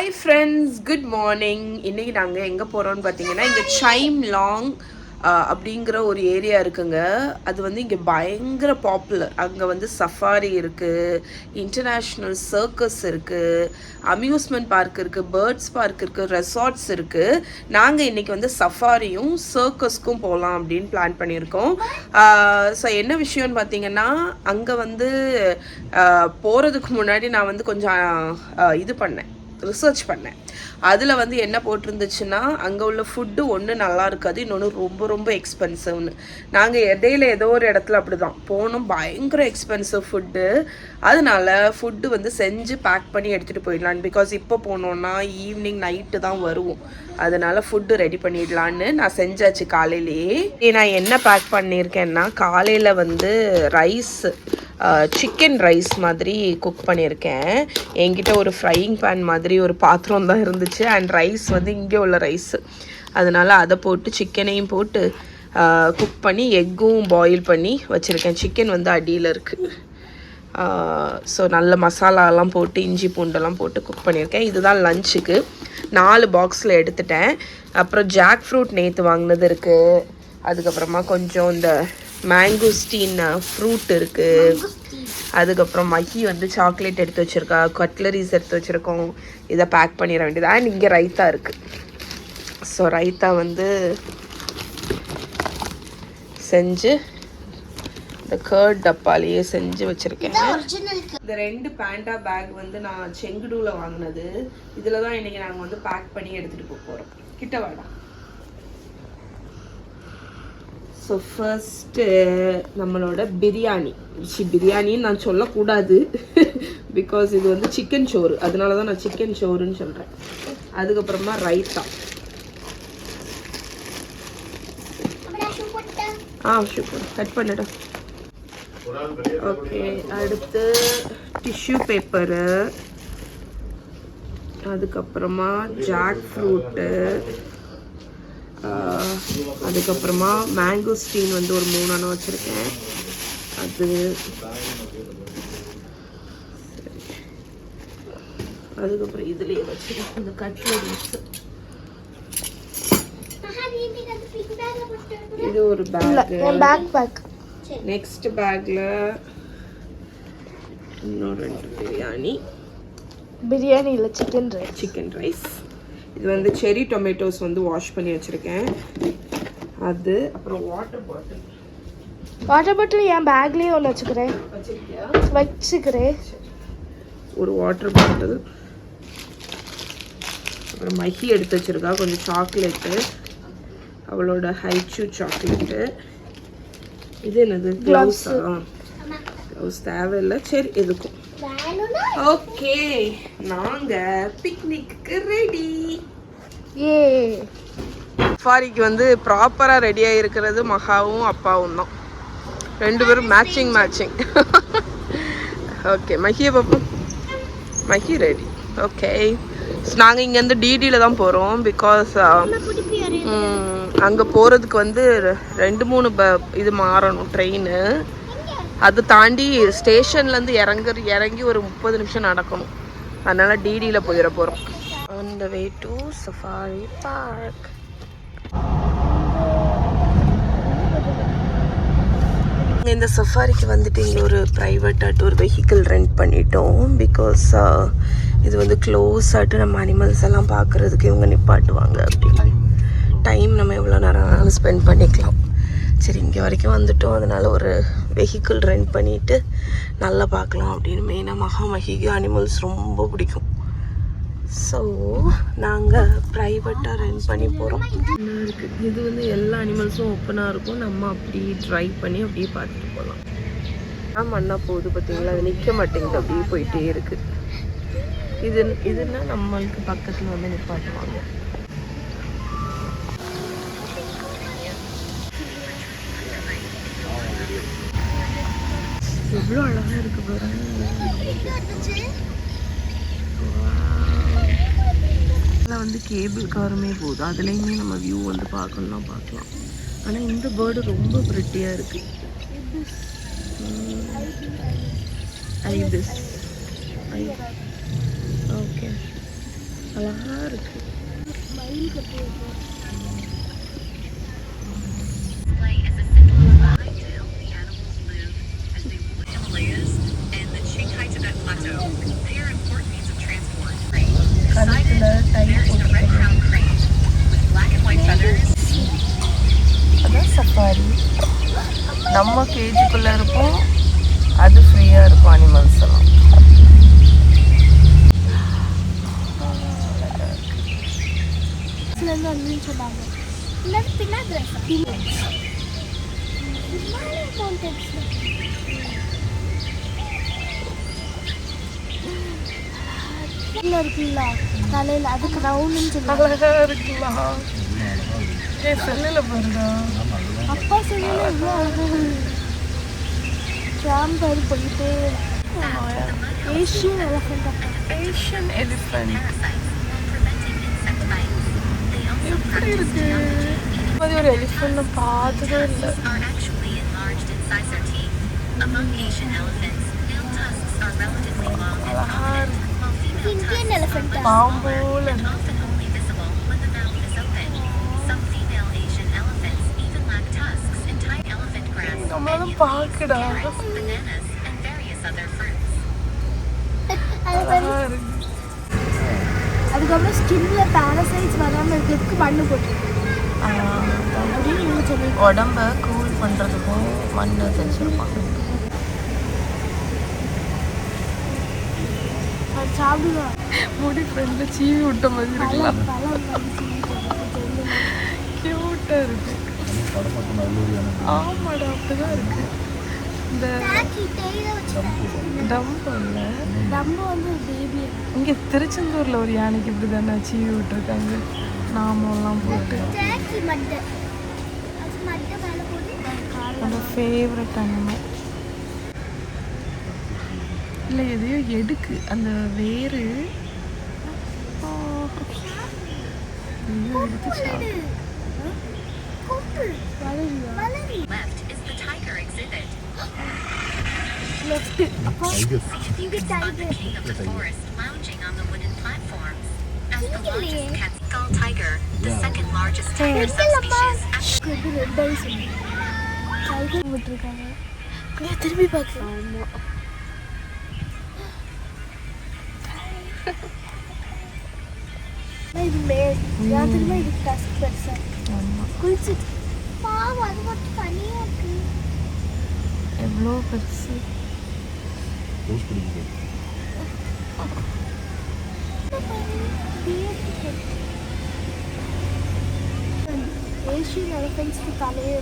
Hi friends, good morning. இன்னைக்கு நாங்க எங்க போறோம்னு பாத்தீங்கன்னா இங்க சைம் லாங் அப்படிங்கிற ஒரு ஏரியா இருக்குங்க. அது வந்து இங்க பயங்கர பாப்புலர். அங்க வந்து சஃபாரி இருக்கு, இன்டர்நேஷ்னல் சர்க்கஸ் இருக்கு, அம்யூஸ்மெண்ட் பார்க் இருக்கு, பேர்ட்ஸ் பார்க் இருக்கு, ரெசார்ட்ஸ் இருக்கு. நாங்க இன்னைக்கு வந்து சஃபாரியும் சர்க்கஸ்க்கும் போகலாம் அப்படின்னு பிளான் பண்ணியிருக்கோம். ஸோ என்ன விஷயம்னு பார்த்தீங்கன்னா அங்கே வந்து போகிறதுக்கு முன்னாடி நான் வந்து கொஞ்சம் இது பண்ணேன், ரிசர்ச் பண்ணேன். அதில் வந்து என்ன போட்டிருந்துச்சுன்னா அங்கே உள்ள ஃபுட்டு ஒன்று நல்லா இருக்காது, இன்னொன்று ரொம்ப ரொம்ப எக்ஸ்பென்சிவ்னு. நாங்கள் இடையில ஏதோ ஒரு இடத்துல அப்படி தான் போனோம், பயங்கர எக்ஸ்பென்சிவ் ஃபுட்டு. அதனால ஃபுட்டு வந்து செஞ்சு பேக் பண்ணி எடுத்துகிட்டு போயிடலான்னு, பிகாஸ் இப்போ போனோன்னா ஈவினிங் நைட்டு தான் வருவோம். அதனால் ஃபுட்டு ரெடி பண்ணிடலான்னு நான் செஞ்சாச்சு காலையிலேயே. நான் என்ன பேக் பண்ணியிருக்கேன்னா காலையில் வந்து ரைஸ், சிக்கன் ரைஸ் மாதிரி குக் பண்ணியிருக்கேன். என்கிட்ட ஒரு ஃப்ரையிங் பேன் மாதிரி ஒரு பாத்திரம் தான் இருந்துச்சு, அண்ட் ரைஸ் வந்து இங்கே உள்ள ரைஸு. அதனால் அதை போட்டு சிக்கனையும் போட்டு குக் பண்ணி எக்கும் பாயில் பண்ணி வச்சுருக்கேன். சிக்கன் வந்து அடியில் இருக்குது. ஸோ நல்ல மசாலாலாம் போட்டு இஞ்சி பூண்டெல்லாம் போட்டு குக் பண்ணியிருக்கேன். இதுதான் லஞ்சுக்கு. 4 பாக்ஸில் எடுத்துட்டேன். அப்புறம் ஜாக் ஃப்ரூட் நேற்று வாங்கினது இருக்குது. அதுக்கப்புறமா கொஞ்சம் இந்த மேங்கோஸ்டீன் ஃப்ரூட் இருக்குது. அதுக்கப்புறம் மஹி வந்து சாக்லேட் எடுத்து வச்சுருக்கா, கட்லரிஸ் எடுத்து வச்சுருக்கோம். இதை பேக் பண்ணிட வேண்டியது. அண்ட் இங்கே ரைத்தா இருக்குது. ஸோ ரைத்தா வந்து செஞ்சு இந்த கர்ட் டப்பாலேயே செஞ்சு வச்சுருக்கேன். இந்த 2 பேண்டா பேக் வந்து நான் செங்குடூவில் வாங்கினது. இதில் தான் இன்றைக்கி நாங்கள் வந்து பேக் பண்ணி எடுத்துகிட்டு போகிறோம். கிட்ட வாடா. ஸோ ஃபர்ஸ்ட்டு நம்மளோட பிரியாணின்னு நான் சொல்லக்கூடாது, பிகாஸ் இது வந்து சிக்கன் சோறு, அதனால தான் நான் சிக்கன் சோறுன்னு சொல்கிறேன். அதுக்கப்புறமா ரைத்தா. சூப்பர், கட் பண்ணிட. ஓகே, அடுத்து டிஷ்யூ பேப்பரு, அதுக்கப்புறமா ஜாக் ஃப்ரூட்டு, அதுக்கப்புறமா மேங்கோஸ்டீன் வந்து ஒரு 3 அணை வச்சுருக்கேன். அது அதுக்கப்புறம் இதுலேயே வச்சுருக்கேன் இந்த கட்லரிஸ். இது ஒரு பேக். நெக்ஸ்ட் பேக்கில் இன்னும் 2 பிரியாணி இல்லை சிக்கன் ரைஸ். இது வந்து செரி டொமேட்டோஸ் வந்து வாஷ் பண்ணி வச்சுருக்கேன். அது அப்புறம் வாட்டர் பாட்டில் என் பேக்லேயே ஒன்று வச்சுக்கிறேன். ஒரு வாட்டர் பாட்டில். அப்புறம் மஹி எடுத்து வச்சுருக்கா கொஞ்சம் சாக்லேட்டு, அவளோட ஹைச்சூ சாக்லேட்டு. இது என்னது? க்ளவுஸ் தேவையில்லை, சரி எதுக்கும். ஓகே, நாங்க பிக்னிக்கு ரெடி. சஃபாரிக்கு வந்து ப்ராப்பரா ரெடியா இருக்கிறது மகாவும் அப்பாவும் தான். 2 பேரும் மேட்சிங். ஓகே, மஹியை பார்ப்போம். மஹி ரெடி. ஓகே, நாங்கள் இங்கேருந்து டிடியில் தான் போகிறோம். பிகாஸ் அங்கே போகிறதுக்கு வந்து 2-3 இது மாறணும் ட்ரெயின். அது தாண்டி ஸ்டேஷன்லேருந்து இறங்கி ஒரு 30 நிமிஷம் நடக்கணும். அதனால் டிடியில் போயிட போகிறோம். On the way to safari park. இந்த சஃபாரிக்கு வந்துட்டு இங்கே ஒரு ப்ரைவேட்டாக ஒரு வெஹிக்கிள் ரெண்ட் பண்ணிட்டோம். பிகாஸ் இது வந்து க்ளோஸ் ஆகிட்டு நம்ம அனிமல்ஸ் எல்லாம் பார்க்குறதுக்கு இவங்க நிப்பாட்டுவாங்க. அப்படின்னு டைம் நம்ம எவ்வளோ நேரம் ஸ்பெண்ட் பண்ணிக்கலாம். சரி, இங்கே வரைக்கும் வந்துட்டோம், அதனால் ஒரு வெஹிக்கிள் ரெண்ட் பண்ணிவிட்டு நல்லா பார்க்கலாம் அப்படின்னு. மெயினாக மஹிக்கு அனிமல்ஸ் ரொம்ப பிடிக்கும். ஸோ நாங்கள் ப்ரைவேட்டாக ரெண்ட் பண்ணி போகிறோம். இருக்குது, இது வந்து எல்லா அனிமல்ஸும் ஓப்பனாக இருக்கும். நம்ம அப்படி ட்ரைவ் பண்ணி அப்படியே பார்த்துட்டு போகலாம். மண்ணா போகுது பார்த்தீங்களா, அது நிற்க மாட்டேங்குது, அப்படியே போயிட்டே இருக்குது. இதுன்னா நம்மளுக்கு பக்கத்தில் வந்து நிப்பாட்டுவாங்க. எவ்வளோ அழகாக இருக்குது பாருங்க. அதில் வந்து கேபிள் காருமே போகுது, அதுலேயுமே நம்ம வியூ வந்து பார்க்கலாம். ஆனால் இந்த பேர்டு ரொம்ப ப்ரிட்டியாக இருக்குது. ஐபிஸ். ஓகே, அழகா இருக்கு. மயில் கட்டி இருக்கு. கழுத்துல டை போட்டுருக்காங்க. அதான் சஃபாரி. நம்ம கேஜுக்குள்ள இருப்போம், அது ஃப்ரீயா இருக்கும் அனிமல்ஸ் எல்லாம். சொன்னாங்க இருக்குல்ல தலையில அதுக்கு ரவுண்டுன்னு சொல்லுவாங்க. அழகா இருக்குங்களா? செல்லில் பாருடா. அப்பா செல்லில் எவ்வளோ அழகாக கேம்பர் போயிட்டே ஏஷியன் எலிஃபெண்ட். அப்பா ஏஷியன் எலிஃபெண்ட் எப்படி இருக்கு? அது ஒரு எலிஃபெண்ட் பார்த்ததே இல்லை. அழகா இருக்கு. இந்தியன் எலிஃபெண்ட் பாம்போல இருக்கு. நம்மளும் பார்க்கடா. அழகா இருக்கு. அதுக்கப்புறம் ஸ்கின்ல பாரசைட்ஸ் வராமல் இருக்கிறதுக்கு மண்ணு போட்டுருக்கு. உடம்ப கூல் பண்ணுறதுக்கும் மண் தெளிச்சிருப்பாங்க. அது சாப்பிடுவேன். முடி ஃப்ரெண்டில் சீவி விட்ட மாதிரி இருக்கலாம். க்யூட்டாக இருக்கு. ஆமாடா, அப்படிதான் இருக்கு. இந்த டம்பு இல்லை, டம்பு வந்து பேபி. இங்கே திருச்செந்தூரில் ஒரு யானைக்கு இப்படி தானே சீவி விட்டுருக்காங்க, நாமெல்லாம் போட்டு. நம்ம ஃபேவரட் அனிமல் இல்லை, எதையோ எடுக்கு அந்த வேறு எடுத்து சாப்பிடு. திரும்பி பார்க்க இது திரும்ப இது டஸ்ட் பெருசா குளிச்சு பாவம். அது மட்டும் தனியா இருக்கு. எவ்வளோ பெருசு. ஏஷியன் எலிஃபென்ட்ஸ்க்கு தலையே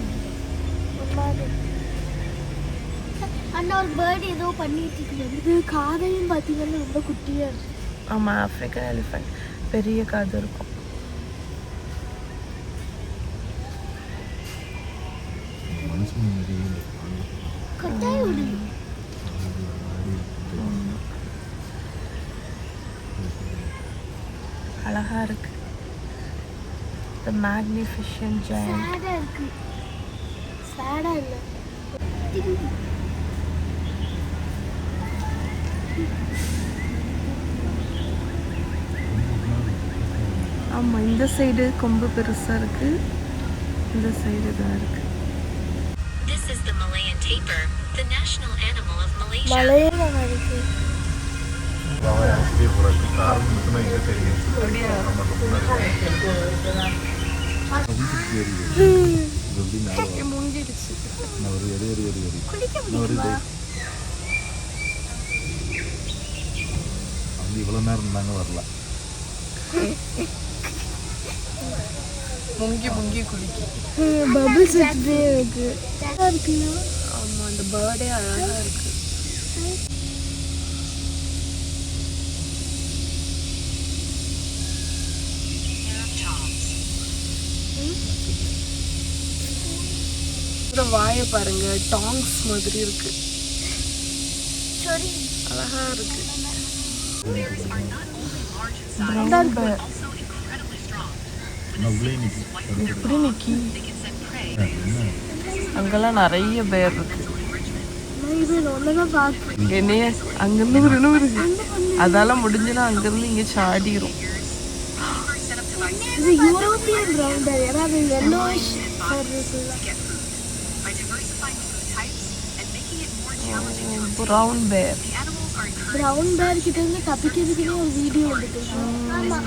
அண்ணா ஒரு பேர்டு ஏதோ பண்ணிட்டு இருக்கு. காதையும் பார்த்தீங்கன்னா ரொம்ப குட்டியா இருக்கு. ஆமாம், ஆஃப்ரிக்கன் எலிஃபெண்ட் பெரிய காது இருக்கும். அழகா இருக்கு. The magnificent giant. சாடா இருக்கு. சாடா இல்ல. ஆமாம், இந்த சைடு கொம்பு பெருசா இருக்கு, இந்த சைடு தான் இருக்கு. This is the Malayan tapir, the national animal of Malaysia. மலையெல்லாம் இருக்கு. முங்கிடுச்சு. இவ்வளோ நேரம் நாங்கள் வரல. முங்கி முங்கி குளிக்கி பபிள்ஸ் வச்சுட்டே இருக்கு. ஆமாம், அந்த பேர்டே அழகா இருக்கு. வாயை பாருங்க, டாங்ஸ் மாதிரி இருக்கு. அழகா இருக்கு. எப்படி நிக்கி? அங்கெல்லாம் நிறைய பேர் இருக்கு. என்னைய அங்கிருந்து ஒரு அதால முடிஞ்சுன்னா அங்கிருந்து இங்க சாடிரும். இது யூரோப்பியன் brown bear. ஏன்னா அது yellowish fur இருக்குல்ல. ப்ரௌன் பேர். brown bear கிட்ட இருந்து தப்பிக்கிறதுக்குன்னு ஒரு வீடியோ வந்துட்டு. ஆமா.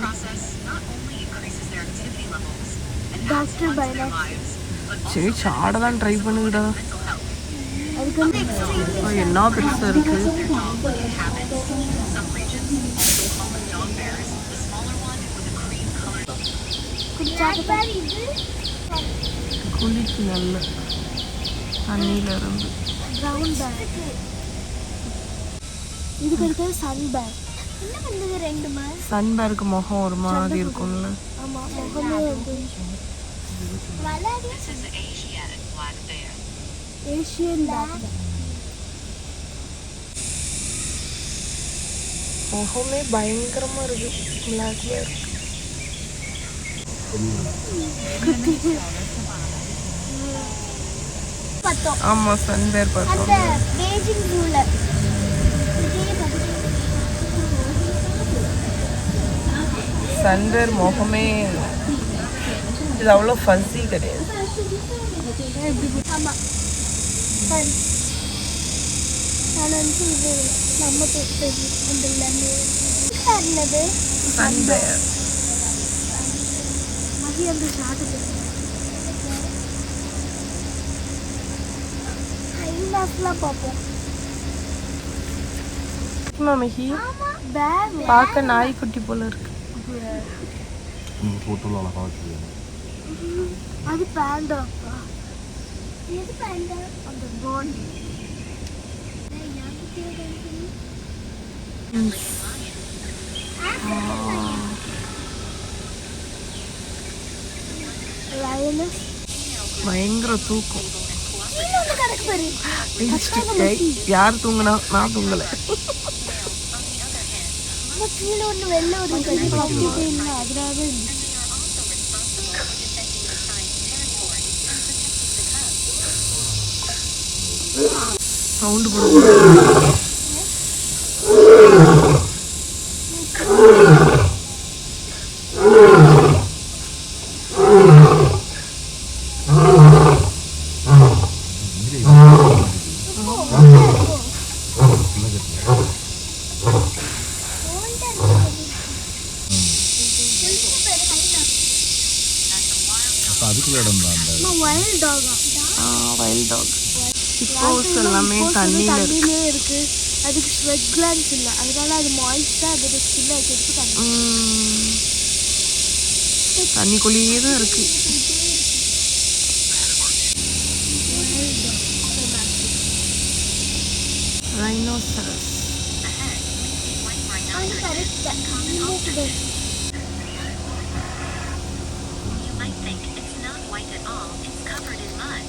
டாக்டர் பைனாக்ஸ். சரி சாட தான் ட்ரை பண்ணுங்கடா. அதுக்கு வந்து எக்ஸ்ட்ரீம் என்ன பெருசா இருக்கு. குளிக்கு நல்ல தண்ணியில இருந்து. brown bear. இதுக்கு அடுத்தது sun bear. என்ன பண்ணுது ரெண்டுமே? சன் பேருக்கு முகம் ஒரு மாதிரி இருக்கும்ல. ஆமா முகமே வந்து ஏசியன் bear. முகமே பயங்கரமா இருக்கு. பிளாக் பேர். பார்த்தோம் ஆமா சன் பேர் அந்த பார்த்தோம். பெய்ஜிங் ஜூல. சன் பேர் முகமே இது அவ்வளோ ஃபஸ்ஸி கிடையாது. ஆமா சரி நான் வந்து இது நம்ம தொட்டது அந்த என்னது சன் பேர். மகி அந்த சாப்பிட்டு ஹைனாஸ்லாம் பார்ப்போம். மகி பேர் பார்க்க நாய்க்குட்டி போல இருக்கு. ஃபோட்டோவில் அழகாக வச்சுருக்காங்க. அது பேண்டாப்பா. எது பேண்டா? அந்த பாண்ட். லயனஸ் பயங்கர தூக்கம். இன்னொன்று கணக்கு பாரு. யார் தூங்குனா? நான் தூங்கலை. கீழே ஒன்று வெள்ளை ஒரு கட்டிட்டு இல்லை அதனால இருந்துச்சு. சவுண்டு போடுவோம். அப்போ அதுக்குள்ள இடம் தான் அந்த வைல்ட் டாகா? Wild dog. ஹிப்போஸ் எல்லாமே தண்ணியில் இருக்கு. தண்ணியிலே இருக்கு. அதுக்கு ஸ்வெட் கிளான்ஸ் இல்லை, அதனால அது மாய்ஸ்டாக அதோட ஸ்கின்னை வைக்கிறதுக்கு தண்ணிக்குள்ளேயே தான் இருக்கு. Rhinoceros. You might think it's not white at all, it's covered in mud.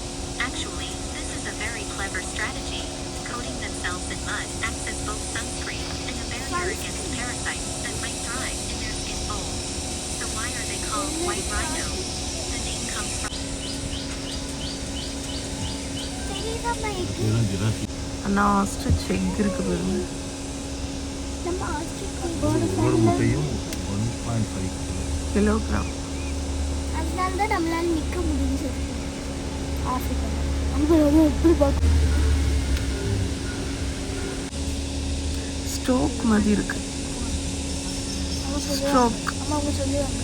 Actually, this is a very clever strategy. Coating themselves in mud acts as both sunscreen and a barrier against parasites that might thrive in their skin folds. So why are they called white rhino? The name comes from இதெல்லாம் ஜிராஃபி. ஆனால் ostrich egg இருக்கு பாருங்க. ஒவ்வொரு முட்டையும் 1.5 kilogram. அதனால தான் நம்மளால நிற்க முடிஞ்சது ஆஃப்ரிக்காவில். அங்கே வந்து எப்படி பார்க்க ஸ்டோக் மாதிரி இருக்கு. ஸ்ட்ரோக். அம்மா அவங்க சொல்லுவாங்க.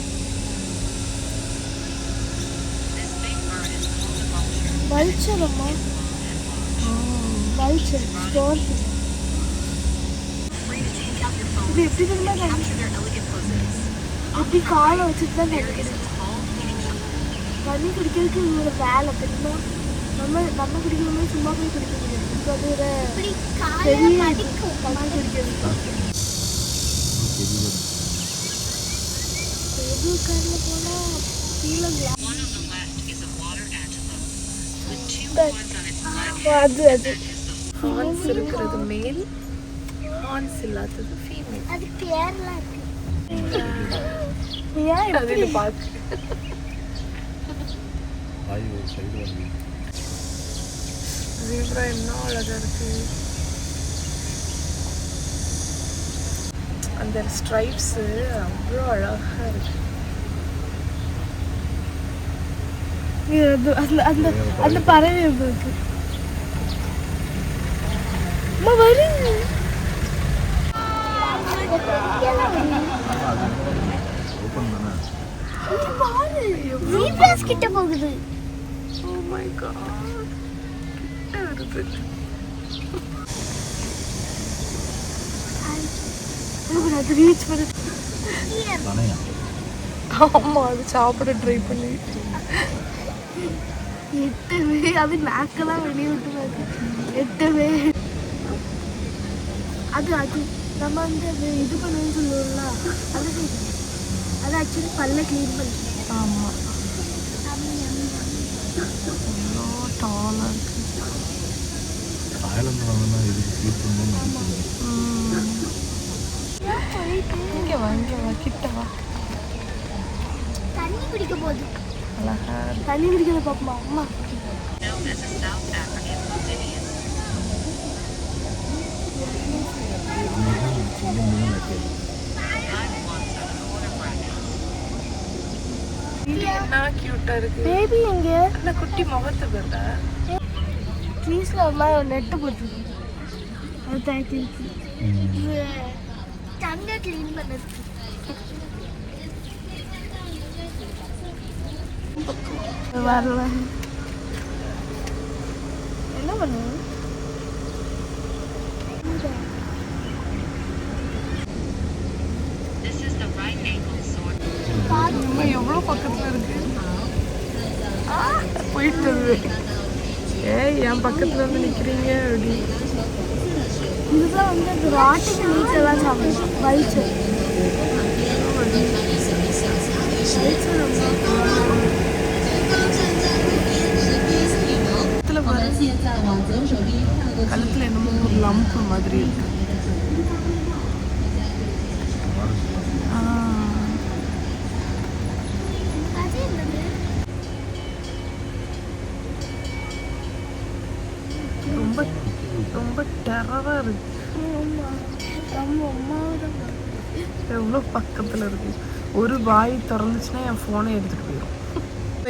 வல்ச்சர் அம்மா, வல்ச்சர் ஸ்டோர். இது எப்படி தெரியுமா எப்படி காலை வச்சுட்டு தான் தண்ணி குடிக்கிறதுக்கு இவங்களோட வேலை தெரியுமா? நம்ம குடிக்கிற மாதிரி சும்மா போய் குடிக்க முடியாது. இப்போ அது ஒரு பெரிய தண்ணி குடிக்கிறது. எது காரில் போனால் கீழே அது அது ஹார்ன்ஸ் இருக்கிறது மேல், ஹார்ன்ஸ் இல்லாதது ஃபீமேல். அது பேர்லாம் இருக்கு. ஏன் அதில் பார்த்து ஆய் ஒரு சைடு வந்து ஜீப்ரா என்ன அழகா இருக்கு. அந்த ஸ்ட்ரைப்ஸு அவ்வளோ அழகாக இருக்கு. அந்த அந்த அந்த பறவை இருக்கு. அம்மா வருங்க. ஓப்பன் தானே. ஜீப்ராஸ் கிட்ட போகுது. ஓ மை காட், கிட்ட வருது. அது ரீச் பண்ணு. தானையா? ஆமா, அது சாப்பிட ட்ரை பண்ணி எட்டவே அது நாக்கெல்லாம் வெளியே விட்டுறாது. எட்டவே அது அது நம்ம வந்து அது இது பண்ணுன்னு சொல்லுவோம்ல, அது அது ஆக்சுவலி பல்ல க்ளீன் பண்ணி. ஆமா, டாலா இருக்கு. தாய்லாந்து வாங்கினா இதுக்கு ஃபீல் பண்ணணும்னு இங்க வா, இங்க வா, கிட்ட வா. தண்ணி குடிக்க போகுது. அழகா தண்ணி குடிக்கிறத பாப்போமா அம்மா? Known as a South African Londinian. என்ன கியூட்டா இருக்கு. பேபி எங்க? அந்த குட்டி முகத்து பார்த்தா ட்ரீஸ்ல ஒரு மாதிரி ஒரு நெட்டு போட்டுருக்கு. அது தாய்க்கு தங்க க்ளீன் பண்ணதுக்கு. வரல. என்ன பண்ணு? This is the right ankle sword. நம்ம எவ்வளோ பக்கத்துல இருக்கு. போயிட்டு ஏய், என் பக்கத்துல வந்து நிக்கிறீங்க அப்படி. இதுதான் வந்து அந்த ராட்டிக்கு நீச்சலாம் சாப்பிடும். வயிற்று கழுத்துல என்னமோ ஒரு லம்ப் மாதிரி இருக்கு. ரொம்ப ரொம்ப டெரரா இருக்கு. எவ்வளோ பக்கத்துல இருக்கு. ஒரு வாய் திறந்துச்சுன்னா என் ஃபோனை எடுத்துட்டு போயிடும்.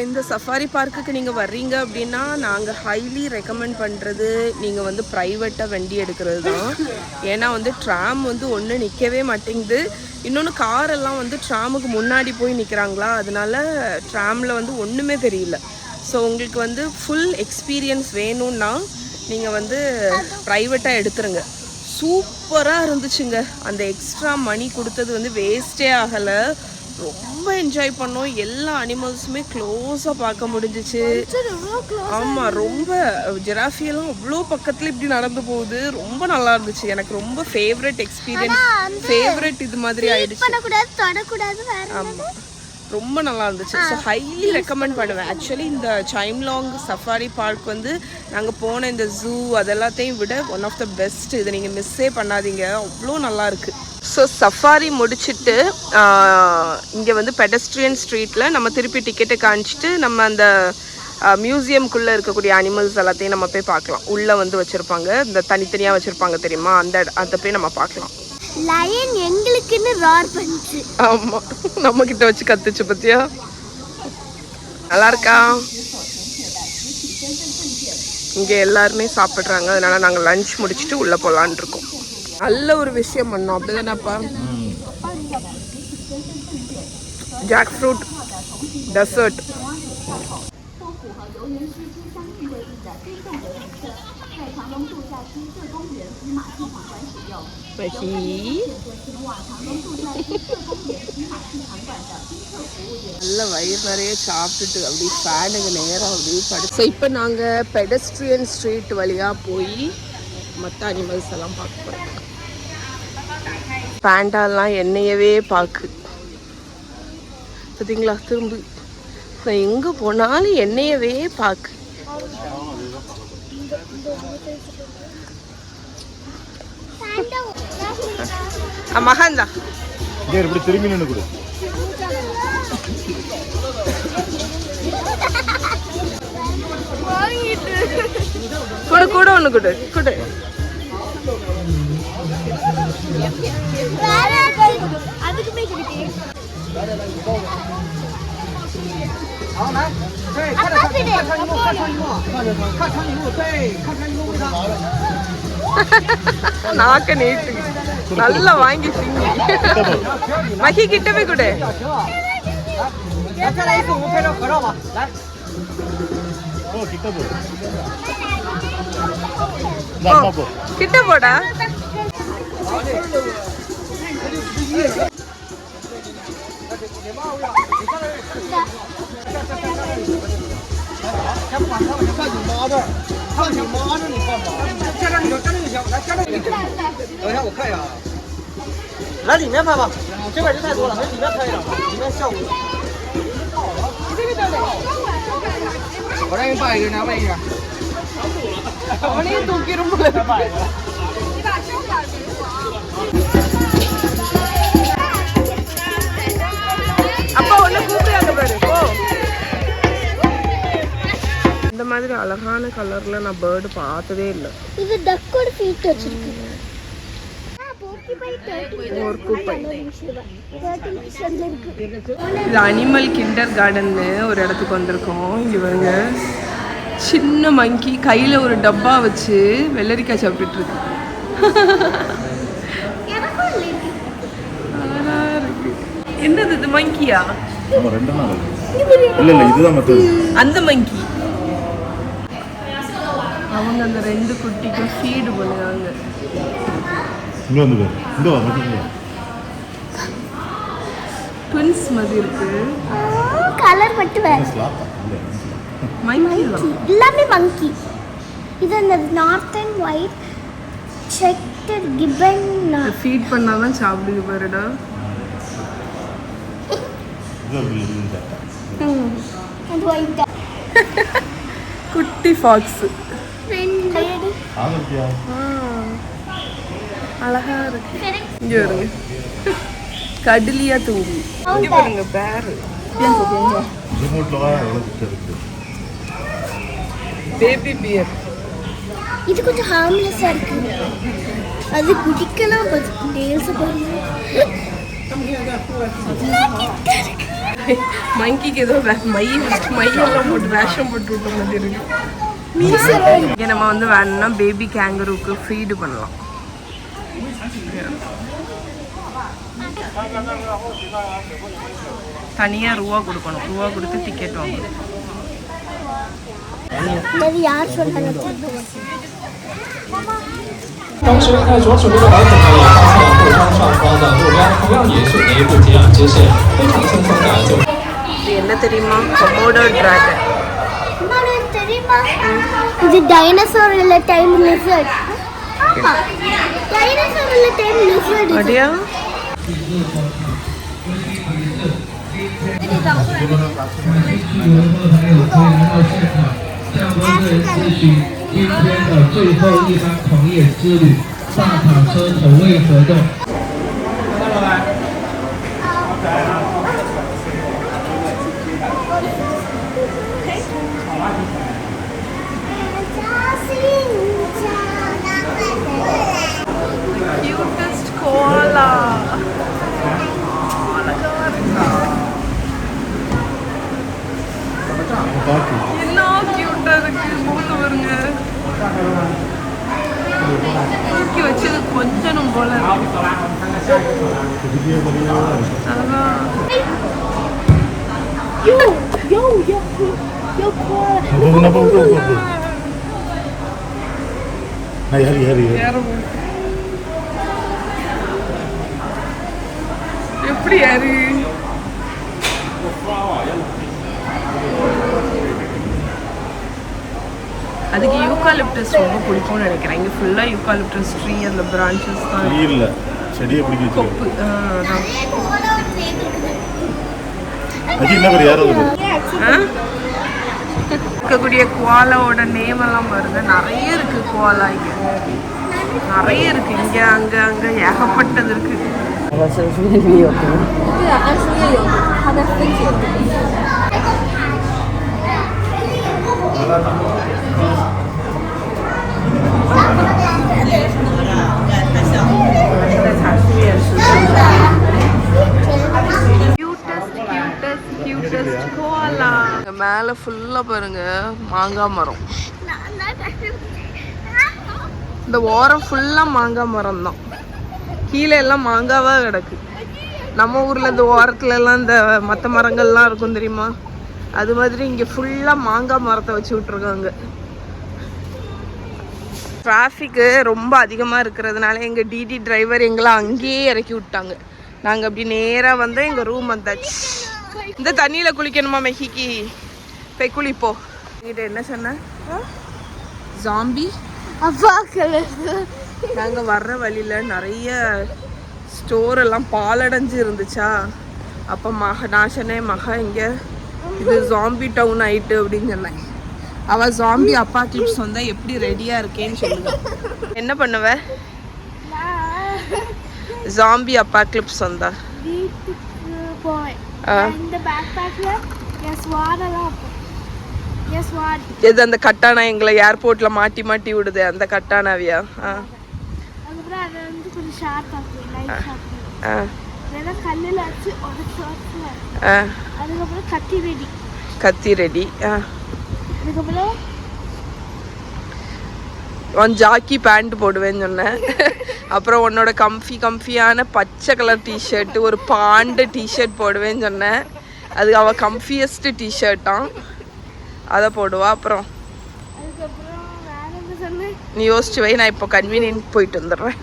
இந்த சஃபாரி பார்க்குக்கு நீங்கள் வர்றீங்க அப்படின்னா நாங்கள் ஹைலி ரெக்கமெண்ட் பண்ணுறது நீங்கள் வந்து ப்ரைவேட்டாக வண்டி எடுக்கிறது தான். ஏன்னா வந்து ட்ராம் வந்து ஒன்று நிற்கவே மாட்டேங்குது, இன்னொன்று காரெல்லாம் வந்து ட்ராமுக்கு முன்னாடி போய் நிற்கிறாங்களா, அதனால ட்ராமில் வந்து ஒன்றுமே தெரியல. ஸோ உங்களுக்கு வந்து ஃபுல் எக்ஸ்பீரியன்ஸ் வேணும்னா நீங்கள் வந்து ப்ரைவேட்டாக எடுத்துருங்க. சூப்பராக இருந்துச்சுங்க. அந்த எக்ஸ்ட்ரா மணி கொடுத்தது வந்து வேஸ்ட்டே ஆகலை. ரொம்ப என்ஜாய் பண்ணோம். எல்லா அனிமல்ஸுமே க்ளோஸாக பார்க்க முடிஞ்சிச்சு. ஆமாம், ரொம்ப ஜிராஃபியெல்லாம் அவ்வளோ பக்கத்தில் இப்படி நடந்து போகுது. ரொம்ப நல்லா இருந்துச்சு. எனக்கு ரொம்ப ஃபேவரட் எக்ஸ்பீரியன்ஸ், ஃபேவரட் இது மாதிரி ஆயிடுச்சு. ஆமாம், ரொம்ப நல்லா இருந்துச்சு. ஸோ ஹைலி ரெக்கமெண்ட் பண்ணுவேன். ஆக்சுவலி இந்த சைம்லாங் சஃபாரி பார்க் வந்து நாங்கள் போன இந்த ஜூ அதெல்லாத்தையும் விட ஒன் ஆஃப் த பெஸ்ட். இதை நீங்கள் மிஸ்ஸே பண்ணாதீங்க, அவ்வளோ நல்லா இருக்குது. ஸோ சஃபாரி முடிச்சுட்டு இங்கே வந்து பெடஸ்ட்ரியன் ஸ்ட்ரீட்டில் நம்ம திருப்பி டிக்கெட்டை காமிச்சிட்டு நம்ம அந்த மியூசியம்குள்ளே இருக்கக்கூடிய அனிமல்ஸ் எல்லாத்தையும் நம்ம போய் பார்க்கலாம். உள்ளே வந்து வச்சுருப்பாங்க, இந்த தனித்தனியாக வச்சுருப்பாங்க தெரியுமா, அதை போய் நம்ம பார்க்கலாம். லயன் எங்களுக்குன்னு ரார் பண்ணிச்சு. ஆமாம், நம்ம கிட்ட வச்சு கத்துச்சு பத்தியா. நல்லா இருக்கா? இங்கே எல்லாருமே சாப்பிட்றாங்க, அதனால நாங்கள் லஞ்ச் முடிச்சுட்டு உள்ளே போகலான் இருக்கோம். நல்ல ஒரு விஷயம் பண்ணோம், அப்படிதானப்பா? Jack fruit dessert. நல்ல வயிறு நிறைய சாப்பிட்டுட்டு அப்படி ஃபேனுக்கு நேரம் அப்படி படு. ஸோ இப்போ நாங்கள் பெடஸ்ட்ரியன் ஸ்ட்ரீட் வழியாக போய் மற்ற அனிமல்ஸ் எல்லாம் பார்க்க போகிறோம். பேண்டாலாம் என்னையவே பார்க்கு பார்த்தீங்களா, திரும்ப நான் எங்கே போனாலும் என்னையவே பார்க்கு. மகாந்தா இப்படி திரும்பி நின்று கொடு. கொடு கூட ஒன்று கொடு கொடு. அதுக்குமே கிடைக்கும். நாக்க நீட்டு நல்லா வாங்கி திங்கி மகி கிட்ட போய் கொடு ஓ கிட்ட போ கிட்ட போடா来里面拍吧，这边人太多了，来里面拍一张，里面效果。我让你摆一个，拿摆一个。அவனையும் தூக்கிடும் போல அப்பா ஒண்ணு கூப்பிடாங்க பாரு ஓ இந்த மாதிரி அழகான கலர்ல நான் பேர்டு பார்த்ததே இல்லை இது டக்கோட ஃபீட் வச்சிருக்கு இது அனிமல் கிண்டர் கார்டன்னு ஒரு இடத்துக்கு வந்திருக்கோம். இங்கே பாருங்க சின்ன மங்கி கையில் ஒரு டப்பா வச்சு வெள்ளரிக்காய் சாப்பிட்டுட்டு இருக்கு. என்னது இது மங்கியா? ஆமா ரெண்டு நாள் இல்ல இல்ல இதுதான் மத்தது. அந்த மங்கி அவங்க அந்த ரெண்டு குட்டிக்கும் ஃபீடு பண்ணுவாங்க. இங்க வந்து பாரு. இங்க வா மத்தி. ட்வின்ஸ் மாதிரி இருக்கு. கலர் மட்டும் வேற. மங்கி எல்லாமே மங்கி. இது அந்த நார்த்தன் ஒயிட் செக்டட் கிப்பன் ஃபீட் பண்ணாதான் சாப்பிடுது பாருடா. அது ஒயிட் குட்டி ஃபாக்ஸ் அழகா இருக்கு. இங்க வருங்க கடலியா தூங்கி இங்க பாருங்க பேரு பேபி பியர். இது கொஞ்சம் ஹார்ம்லெஸ்ஸா இருக்கு. அது குடிக்கலாம் டேல்ஸ் பாருங்க. மங்கிக்கு ஏதோ மையெல்லாம் போட்டு வேஷம் போட்டு விட்ட மாதிரி இருக்கு. இங்கே நம்ம வந்து வேணும்னா பேபி கேங்கரூக்கு ஃபீடு பண்ணலாம். தனியாக ரூபா கொடுக்கணும். ரூபா கொடுத்து டிக்கெட் வாங்கணும். இது யார் சொல்றாங்க?当时开始准备的白桶呢，也发现后窗上方的坐标同样也是没部接壤接线，非常轻松的就。இது என்ன தெரியுமா? Komodo dragon. தெரியுமா? இது டைனோசர் இல்ல டைம் லிசர்ட். ஆமா டைனோசர் இல்ல டைம் லிசர்ட். அப்படியா?今天的最后一班狂野之旅大卡车投喂活动。Cutest koala. என்ன கியூட்டா இருக்கு. மூக்கு வருங்க தூக்கி வச்சது கொஞ்சம் போல எப்படி யாரு அதுக்கு யூகாலிப்டஸ் ரொம்ப பிடிக்கும்னு நினைக்கிறேன். இங்கே ஃபுல்லாக யூகாலிப்டஸ் ட்ரீ அந்த பிரான்ச்சஸ் தான் இல்லை செடியை பிடிக்க கொப்பு. இருக்கக்கூடிய குவாலாவோட நேம் எல்லாம் வருது. நிறைய இருக்கு குவாலா. இங்கே நிறைய இருக்கு. இங்கே அங்கே அங்கே ஏகப்பட்டது இருக்கு. Cutest மேல ஃபுல்லா பாருங்க மாங்காய் மரம். இந்த ஓரம் ஃபுல்லா மாங்காய் மரம் தான். கீழே எல்லாம் மாங்காவா கிடக்கு. நம்ம ஊர்ல இந்த ஓரத்துல எல்லாம் இந்த மற்ற மரங்கள்லாம் இருக்கும் தெரியுமா, அது மாதிரி இங்க ஃபுல்லா மாங்காய் மரத்தை வச்சு விட்டுருக்காங்க. டிராஃபிக்கு ரொம்ப அதிகமாக இருக்கிறதுனால எங்கள் டிடி டிரைவர் எங்களை அங்கேயே இறக்கி விட்டாங்க. நாங்கள் அப்படி நேராக வந்து எங்கள் ரூம் வந்தாச்சு. இந்த தண்ணியில் குளிக்கணுமா மெஹிக்கு? போய் குளிப்போ. கிட்ட என்ன சொன்ன? ஜாம்பி. நாங்கள் வர்ற வழியில் நிறைய ஸ்டோர் எல்லாம் பாலடைஞ்சு இருந்துச்சா, அப்போ நான் சொன்னேன் மகா இங்கே இது ஜாம்பி டவுன் ஆயிட்டு அப்படின்னு சொன்னேன். அவள் ஜாம்பி அப்பா கிளிப்ஸ் வந்தா எப்படி ரெடியா இருக்கேன்னு சொல்லுங்க. என்ன பண்ணுவ? ஜாம்பி அப்பா கிளிப்ஸ் வந்தா வீட்டுக்கு போய் இந்த பேக் பேக்ல எது அந்த கட்டானா எங்களை ஏர்போர்ட்ல மாட்டி மாட்டி விடுது அந்த கட்டானாவியா? அதுக்கப்புறம் அதை வந்து கொஞ்சம் ஷார்ப் ஆகும், லைட் ஷார்ப். இதெல்லாம் கல்லில் வச்சு உடச்சு அதுக்கப்புறம் கத்தி ரெடி. அதுக்கப்புறம் ஜாக்கி பேண்ட் போடுவேன்னு சொன்னேன். அப்புறம் உன்னோட கம்ஃபியான பச்சை கலர் டிஷர்ட், ஒரு பாண்டு டிஷர்ட் போடுவேன்னு சொன்னேன். அது அவள் கம்ஃபியஸ்ட் டிஷர்ட்டான், அதை போடுவா. அப்புறம் அதுக்கப்புறம் வேற என்ன சொன்னேன்? நீ யோசிச்சு வை, நான் இப்போ கன்வீனியன்ட் போயிட்டு வந்துடுறேன்.